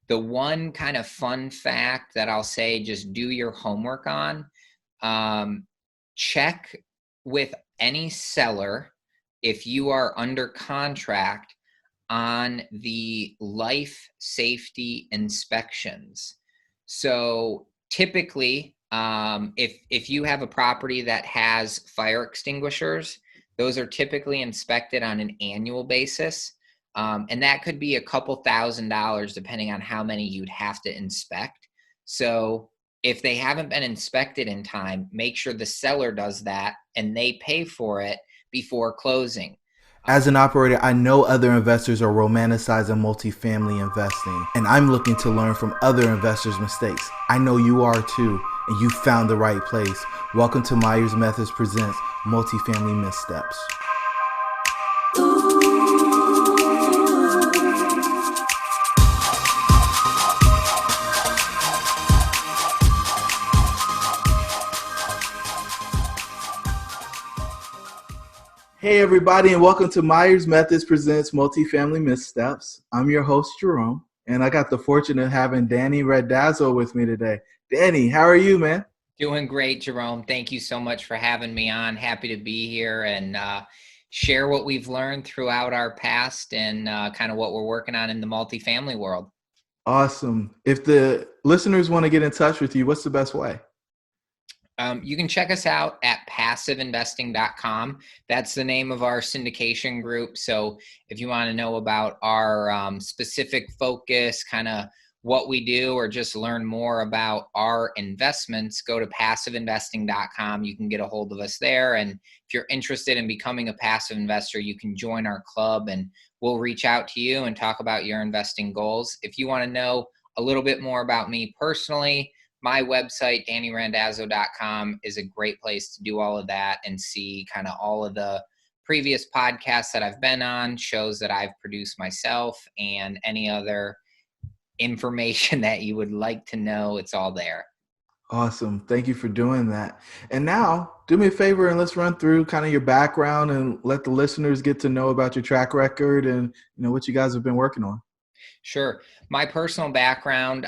The one kind of fun fact that I'll say, just do your homework on, um, check with any seller if you are under contract on the life safety inspections. So typically, if you have a property that has fire extinguishers, those are typically inspected on an annual basis. And that could be a couple $1,000s depending on how many you'd have to inspect. So if they haven't been inspected in time, make sure the seller does that and they pay for it before closing. As an operator, I know other investors are romanticizing multifamily investing, and I'm looking to learn from other investors' mistakes. I know you are too, and you found the right place. Welcome to Myers Methods Presents Multifamily Missteps. Hey everybody, and welcome to Myers Methods Presents Multifamily Missteps. I'm your host, Jerome, and I got the fortune of having Danny Randazzo with me today. Danny, how are you, man? Doing great, Jerome. Thank you so much for having me on. Happy to be here and share what we've learned throughout our past and kind of what we're working on in the multifamily world. Awesome. If the listeners want to get in touch with you, what's the best way? You can check us out at passiveinvesting.com. That's the name of our syndication group. So if you want to know about our specific focus, kind of what we do, or just learn more about our investments, go to passiveinvesting.com. You can get a hold of us there. And if you're interested in becoming a passive investor, you can join our club and we'll reach out to you and talk about your investing goals. If you want to know a little bit more about me personally, my website, DannyRandazzo.com, is a great place to do all of that and see kind of all of the previous podcasts that I've been on, shows that I've produced myself, and any other information that you would like to know. It's all there. Awesome. Thank you for doing that. And now, do me a favor and let's run through kind of your background and let the listeners get to know about your track record and what you guys have been working on. Sure. My personal background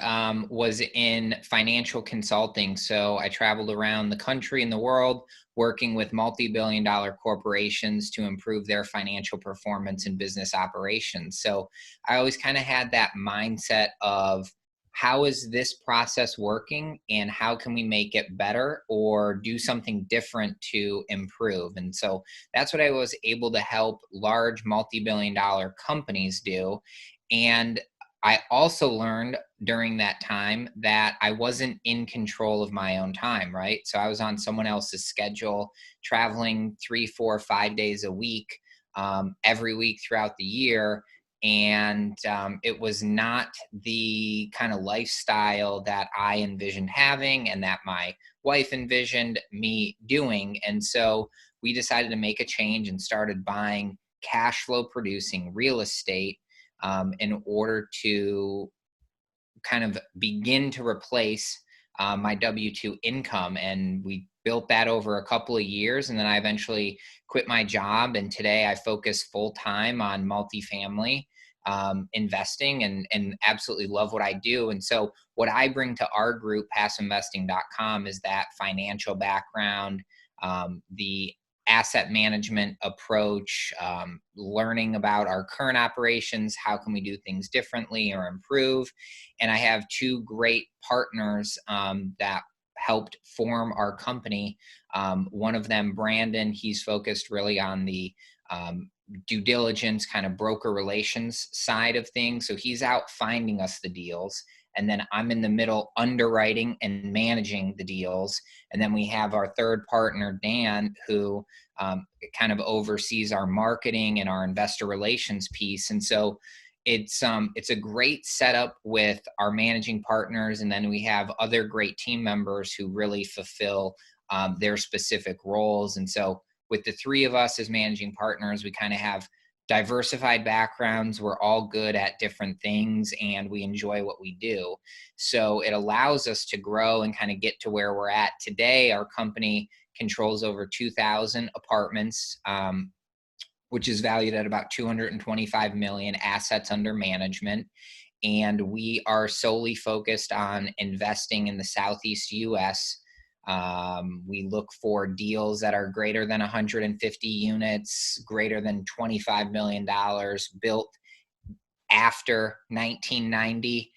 was in financial consulting. So I traveled around the country and the world working with multi-billion-dollar corporations to improve their financial performance and business operations. So I always kind of had that mindset of, how is this process working and how can we make it better or do something different to improve? And so that's what I was able to help large multi-billion-dollar companies do. And I also learned during that time that I wasn't in control of my own time, right? So I was on someone else's schedule, traveling 3, 4, 5 days a week, every week throughout the year. And it was not the kind of lifestyle that I envisioned having and that my wife envisioned me doing. And so we decided to make a change and started buying cash flow producing real estate in order to kind of begin to replace my W-2 income. And we built that over a couple of years. And then I eventually quit my job. And today I focus full time on multifamily investing and absolutely love what I do. And so what I bring to our group, passiveinvesting.com, is that financial background, the asset management approach, learning about our current operations, how can we do things differently or improve. And I have two great partners that helped form our company. One of them, Brandon, he's focused really on the due diligence, kind of broker relations side of things. So he's out finding us the deals. And then I'm in the middle underwriting and managing the deals. And then we have our third partner, Dan, who kind of oversees our marketing and our investor relations piece. And so it's a great setup with our managing partners. And then we have other great team members who really fulfill their specific roles. And so with the three of us as managing partners, we kind of have diversified backgrounds. We're all good at different things and we enjoy what we do. So it allows us to grow and kind of get to where we're at today. Our company controls over 2,000 apartments, which is valued at about 225 million assets under management. and we are solely focused on investing in the Southeast US. We look for deals that are greater than 150 units, greater than $25 million, built after 1990.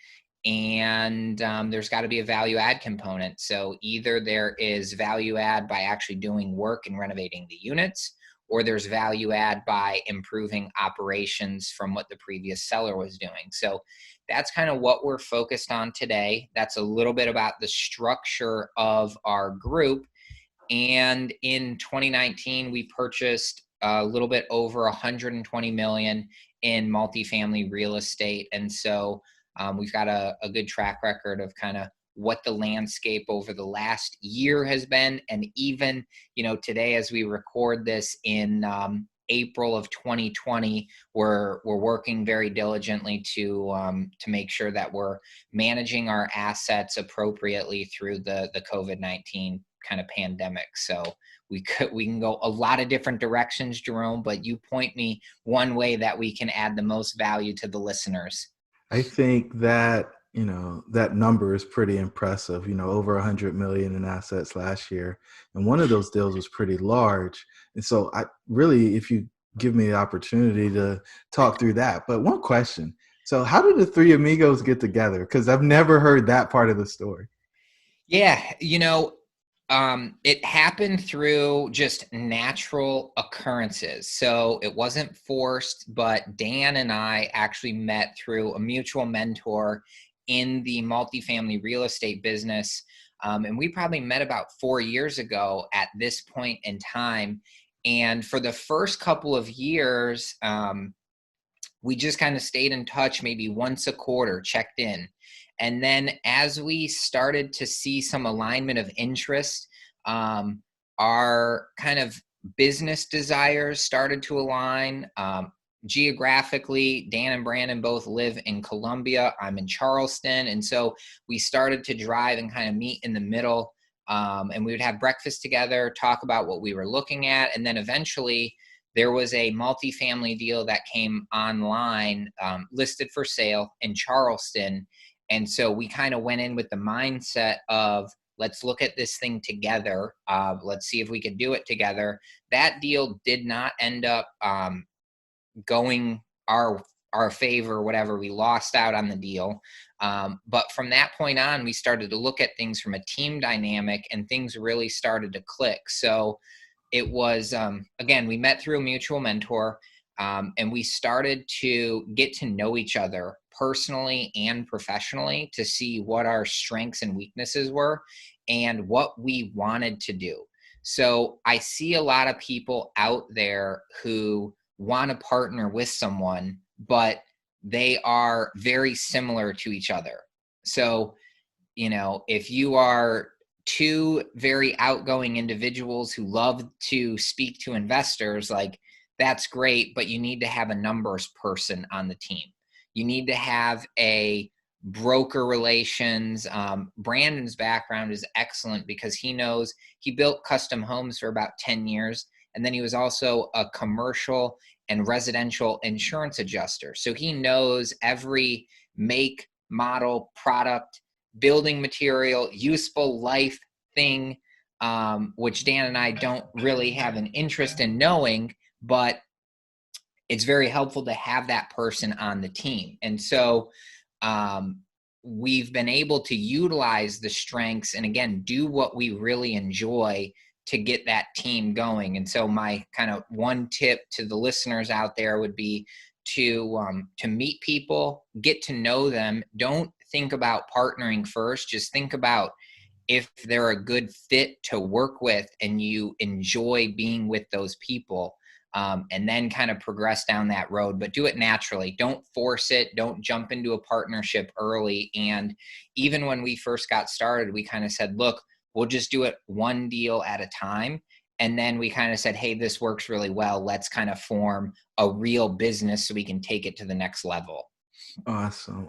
And there's got to be a value add component. So either there is value add by actually doing work and renovating the units, or there's value add by improving operations from what the previous seller was doing. So that's kind of what we're focused on today. That's a little bit about the structure of our group. And in 2019, we purchased a little bit over 120 million in multifamily real estate. And so we've got a good track record of kind of what the landscape over the last year has been. And even, today, as we record this in April of 2020, we're working very diligently to make sure that we're managing our assets appropriately through the COVID-19 kind of pandemic. So we can go a lot of different directions, Jerome, but you point me one way that we can add the most value to the listeners. I think that, that number is pretty impressive, over 100 million in assets last year. And one of those deals was pretty large. And so if you give me the opportunity to talk through that. But one question. So how did the Three Amigos get together? Because I've never heard that part of the story. Yeah, it happened through just natural occurrences. So it wasn't forced, but Dan and I actually met through a mutual mentor in the multifamily real estate business. And we probably met about 4 years ago at this point in time. And for the first couple of years, we just kind of stayed in touch, maybe once a quarter, checked in. And then as we started to see some alignment of interest, our kind of business desires started to align. Geographically, Dan and Brandon both live in Columbia. I'm in Charleston. And so we started to drive and kind of meet in the middle. And we would have breakfast together, talk about what we were looking at. And then eventually there was a multifamily deal that came online, listed for sale in Charleston. And so we kind of went in with the mindset of, let's look at this thing together. Let's see if we could do it together. That deal did not end up going our favor, whatever. We lost out on the deal. But from that point on, we started to look at things from a team dynamic, and things really started to click. So it was, again, we met through a mutual mentor, and we started to get to know each other personally and professionally to see what our strengths and weaknesses were and what we wanted to do. So I see a lot of people out there who want to partner with someone, but they are very similar to each other. So, if you are two very outgoing individuals who love to speak to investors, like, that's great, but you need to have a numbers person on the team. You need to have a broker relations. Brandon's background is excellent because he built custom homes for about 10 years. And then he was also a commercial and residential insurance adjuster. So he knows every make, model, product, building material, useful life thing, which Dan and I don't really have an interest in knowing, but it's very helpful to have that person on the team. And so we've been able to utilize the strengths and, again, do what we really enjoy to get that team going. And so my kind of one tip to the listeners out there would be to meet people, get to know them. Don't think about partnering first. Just think about if they're a good fit to work with and you enjoy being with those people. And then kind of progress down that road, but do it naturally. Don't force it. Don't jump into a partnership early. And even when we first got started, we kind of said, look, we'll just do it one deal at a time. And then we kind of said, hey, this works really well. Let's kind of form a real business so we can take it to the next level. Awesome.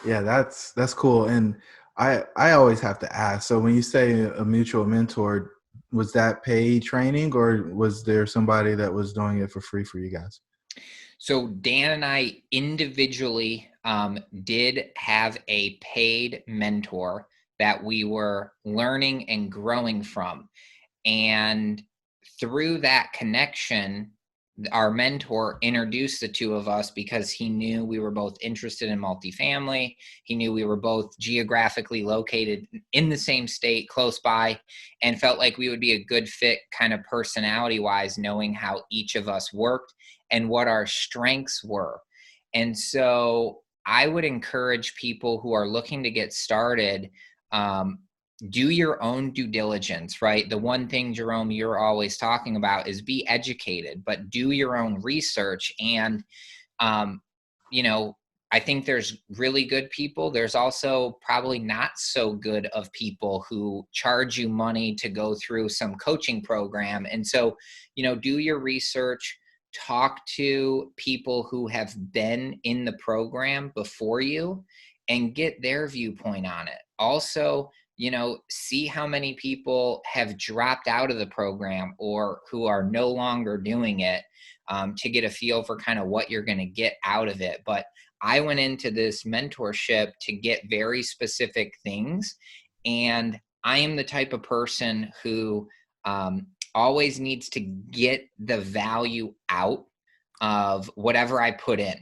Yeah, that's cool. And I always have to ask, so when you say a mutual mentor, was that paid training or was there somebody that was doing it for free for you guys? So Dan and I individually did have a paid mentor that we were learning and growing from. And through that connection, our mentor introduced the two of us because he knew we were both interested in multifamily. He knew we were both geographically located in the same state, close by, and felt like we would be a good fit kind of personality wise, knowing how each of us worked and what our strengths were. And so I would encourage people who are looking to get started, um, do your own due diligence, right? The one thing, Jerome, you're always talking about is be educated, but do your own research. And, um, you know, I think there's really good people. There's also probably not so good of people who charge you money to go through some coaching program. And so, do your research, talk to people who have been in the program before you and get their viewpoint on it. Also, see how many people have dropped out of the program or who are no longer doing it, to get a feel for kind of what you're going to get out of it. But I went into this mentorship to get very specific things. And I am the type of person who always needs to get the value out of whatever I put in.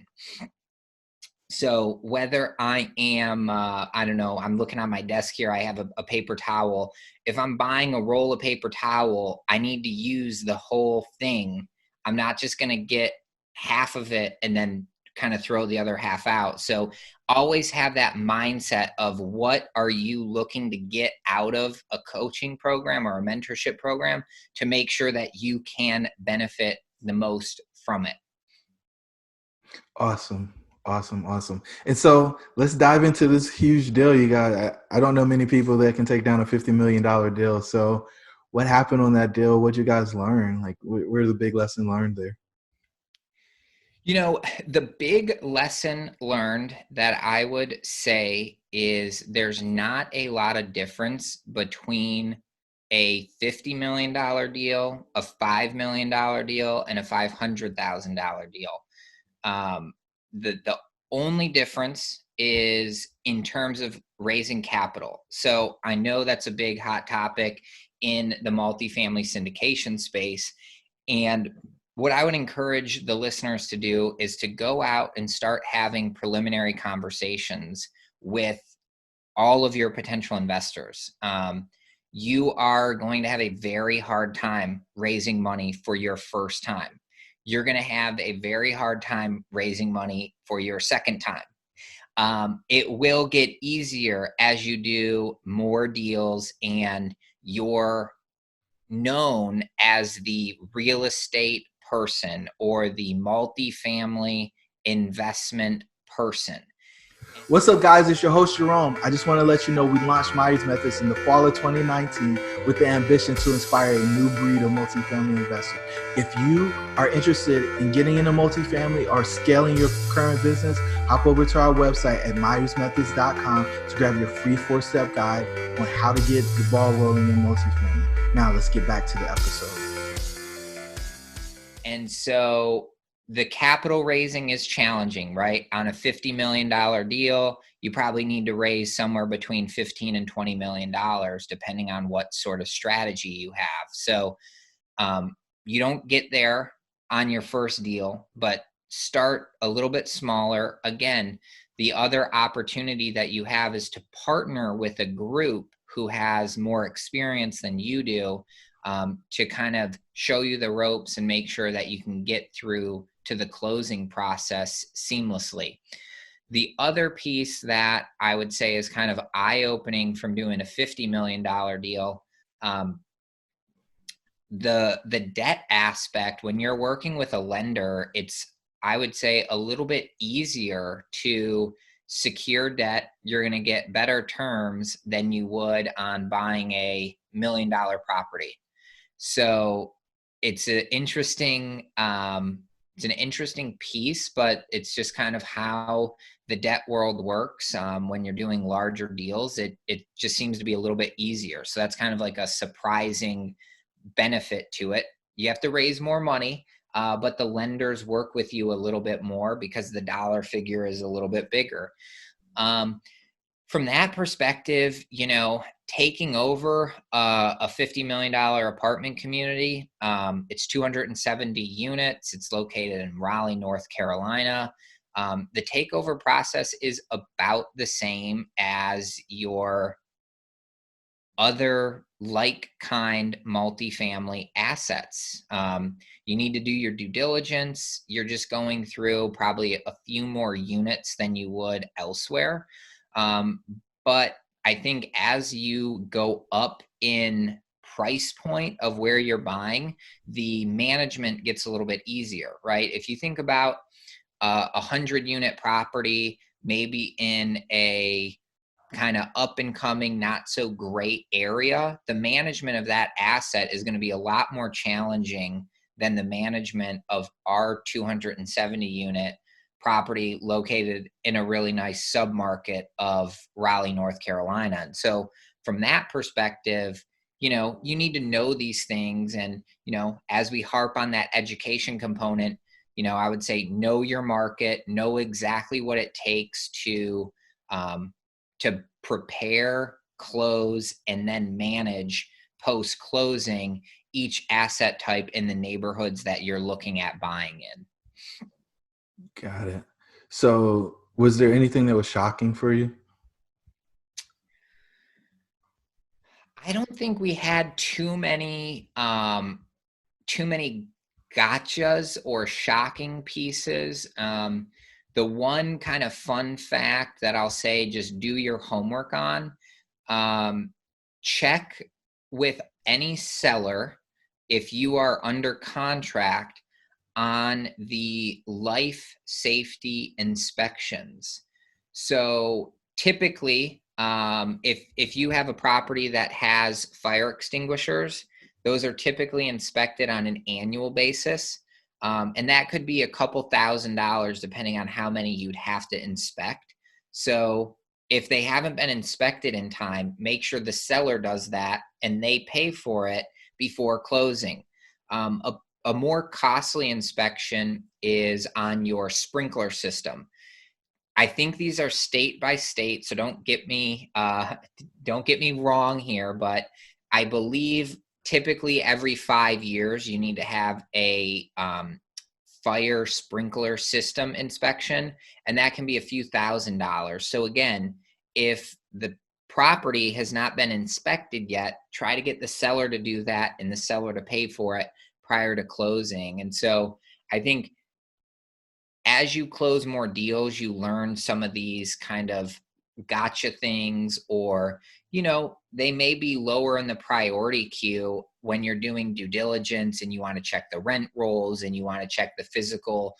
So whether I am, I don't know, I'm looking on my desk here, I have a paper towel. If I'm buying a roll of paper towel, I need to use the whole thing. I'm not just going to get half of it and then kind of throw the other half out. So always have that mindset of what are you looking to get out of a coaching program or a mentorship program to make sure that you can benefit the most from it. Awesome. Awesome. And so let's dive into this huge deal you got. I don't know many people that can take down a $50 million deal. So what happened on that deal? What'd you guys learn? Like, where's the big lesson learned there? The big lesson learned that I would say is there's not a lot of difference between a $50 million deal, a $5 million deal, and a $500,000 deal. The only difference is in terms of raising capital. So I know that's a big hot topic in the multifamily syndication space. And what I would encourage the listeners to do is to go out and start having preliminary conversations with all of your potential investors. You are going to have a very hard time raising money for your first time. You're going to have a very hard time raising money for your second time. It will get easier as you do more deals and you're known as the real estate person or the multifamily investment person. What's up, guys? It's your host, Jerome. I just want to let you know we launched Myers Methods in the fall of 2019 with the ambition to inspire a new breed of multifamily investor. If you are interested in getting into multifamily or scaling your current business, hop over to our website at myersmethods.com to grab your free 4-step guide on how to get the ball rolling in multifamily. Now let's get back to the episode. And so the capital raising is challenging, right? On a $50 million deal, you probably need to raise somewhere between $15 and $20 million, depending on what sort of strategy you have. So you don't get there on your first deal, but start a little bit smaller. Again, the other opportunity that you have is to partner with a group who has more experience than you do, to kind of show you the ropes and make sure that you can get through to the closing process seamlessly. The other piece that I would say is kind of eye-opening from doing a $50 million deal, the debt aspect, when you're working with a lender, it's, I would say, a little bit easier to secure debt. You're going to get better terms than you would on buying a $1 million property. So it's an interesting piece, but it's just kind of how the debt world works. When you're doing larger deals, it just seems to be a little bit easier. So that's kind of like a surprising benefit to it. You have to raise more money, but the lenders work with you a little bit more because the dollar figure is a little bit bigger. Um, from that perspective, taking over a $50 million apartment community, it's 270 units. It's located in Raleigh, North Carolina. The takeover process is about the same as your other like kind multifamily assets. You need to do your due diligence. You're just going through probably a few more units than you would elsewhere. But I think as you go up in price point of where you're buying, the management gets a little bit easier, right? If you think about a 100-unit property, maybe in a kind of up and coming, not so great area, the management of that asset is going to be a lot more challenging than the management of our 270 unit property located in a really nice submarket of Raleigh, North Carolina. And so from that perspective, you need to know these things. And, as we harp on that education component, I would say know your market, know exactly what it takes to prepare, close, and then manage post-closing each asset type in the neighborhoods that you're looking at buying in. Got it. So was there anything that was shocking for you? I don't think we had too many gotchas or shocking pieces. The one kind of fun fact that I'll say, just do your homework on, check with any seller if you are under contract on the life safety inspections. So typically, if you have a property that has fire extinguishers, those are typically inspected on an annual basis. And that could be a couple $1,000s depending on how many you'd have to inspect. So if they haven't been inspected in time, make sure the seller does that and they pay for it before closing. A more costly inspection is on your sprinkler system. I think these are state by state, so don't get me wrong here, but I believe typically every 5 years you need to have a fire sprinkler system inspection, and that can be a few $1,000s. So again, if the property has not been inspected yet, try to get the seller to do that and the seller to pay for it prior to closing. And so I think as you close more deals, you learn some of these kind of gotcha things, or, they may be lower in the priority queue when you're doing due diligence and you want to check the rent rolls and you want to check the physical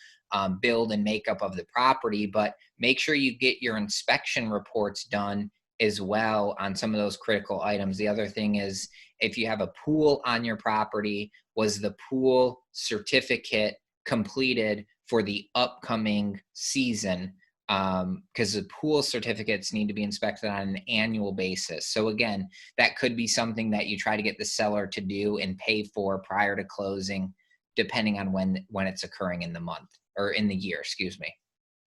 build and makeup of the property, but make sure you get your inspection reports done as well on some of those critical items. The other thing is, if you have a pool on your property, was the pool certificate completed for the upcoming season? Because the pool certificates need to be inspected on an annual basis. So again, that could be something that you try to get the seller to do and pay for prior to closing, depending on when it's occurring in the month or in the year, excuse me.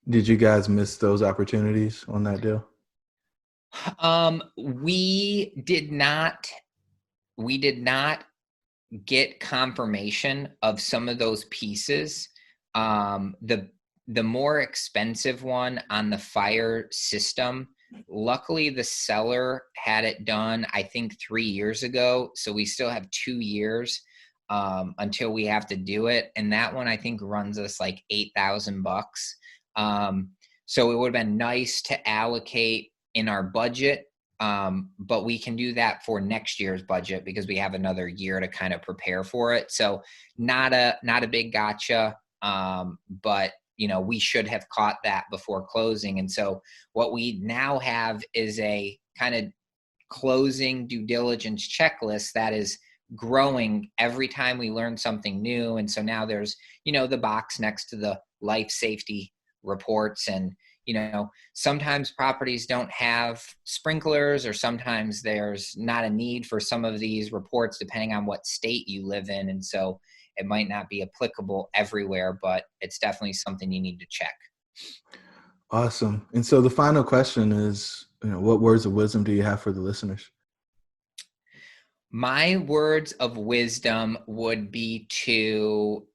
Did you guys miss those opportunities on that deal? We did not get confirmation of some of those pieces. The more expensive one on the fire system, luckily the seller had it done, I think 3 years ago. So we still have 2 years until we have to do it. And that one, I think, runs us like $8,000. So it would have been nice to allocate in our budget. But we can do that for next year's budget because we have another year to kind of prepare for it. So not a big gotcha. But we should have caught that before closing. And so what we now have is a kind of closing due diligence checklist that is growing every time we learn something new. And so now there's, the box next to the life safety reports. And, sometimes properties don't have sprinklers, or sometimes there's not a need for some of these reports depending on what state you live in. And so it might not be applicable everywhere, but it's definitely something you need to check. Awesome. And so the final question is, what words of wisdom do you have for the listeners? My words of wisdom would be to,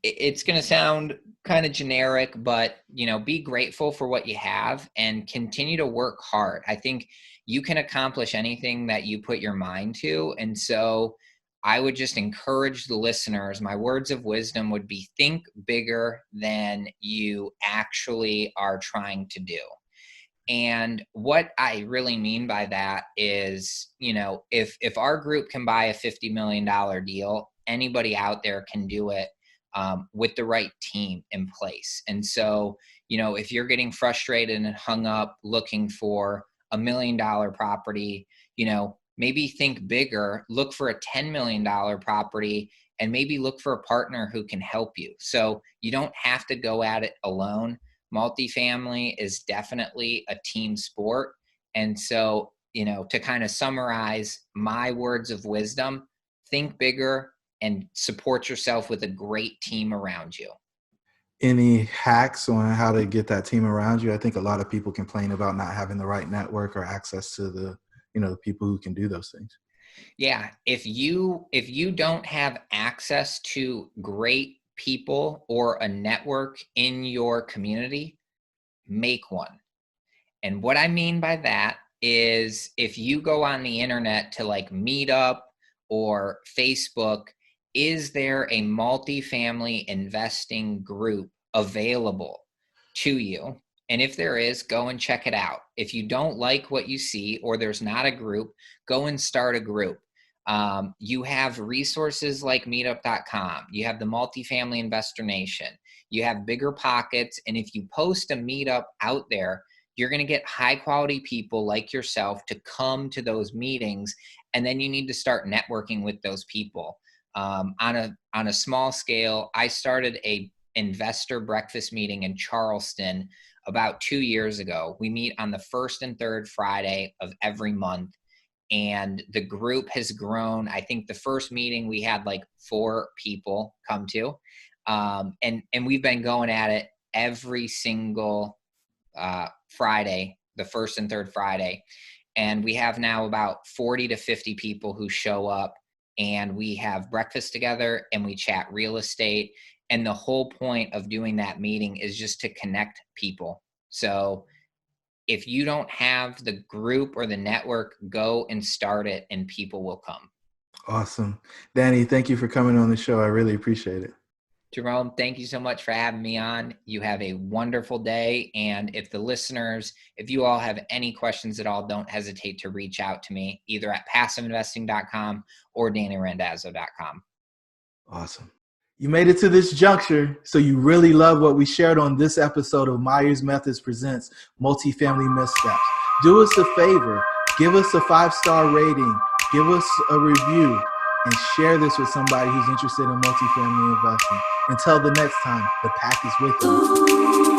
it's going to sound kind of generic, but, be grateful for what you have and continue to work hard. I think you can accomplish anything that you put your mind to. And so I would just encourage the listeners, my words of wisdom would be think bigger than you actually are trying to do. And what I really mean by that is, if our group can buy a $50 million deal, anybody out there can do it with the right team in place. And so, if you're getting frustrated and hung up looking for $1 million property, maybe think bigger, look for a $10 million property, and maybe look for a partner who can help you. So you don't have to go at it alone. Multifamily is definitely a team sport. And so, to kind of summarize my words of wisdom, think bigger and support yourself with a great team around you. Any hacks on how to get that team around you? I think a lot of people complain about not having the right network or access to the people who can do those things. Yeah. If you don't have access to great people or a network in your community, make one. And what I mean by that is if you go on the internet to like Meetup or Facebook, is there a multifamily investing group available to you? And if there is, go and check it out. If you don't like what you see or there's not a group, go and start a group. You have resources like meetup.com. You have the Multifamily Investor Nation. You have Bigger Pockets. And if you post a meetup out there, you're going to get high quality people like yourself to come to those meetings. And then you need to start networking with those people. On a small scale, I started a investor breakfast meeting in Charleston about 2 years ago. We meet on the first and third Friday of every month. And the group has grown. I think the first meeting we had like 4 people come to. And we've been going at it every single Friday, the first and third Friday. And we have now about 40 to 50 people who show up, and we have breakfast together and we chat real estate. And the whole point of doing that meeting is just to connect people. So if you don't have the group or the network, go and start it and people will come. Awesome. Danny, thank you for coming on the show. I really appreciate it. Jerome, thank you so much for having me on. You have a wonderful day. And if you all have any questions at all, don't hesitate to reach out to me either at passiveinvesting.com or DannyRandazzo.com. Awesome. You made it to this juncture, so you really love what we shared on this episode of Myers Methods Presents Multifamily Missteps. Do us a favor, give us a 5-star rating, give us a review, and share this with somebody who's interested in multifamily investing. Until the next time, the pack is with you.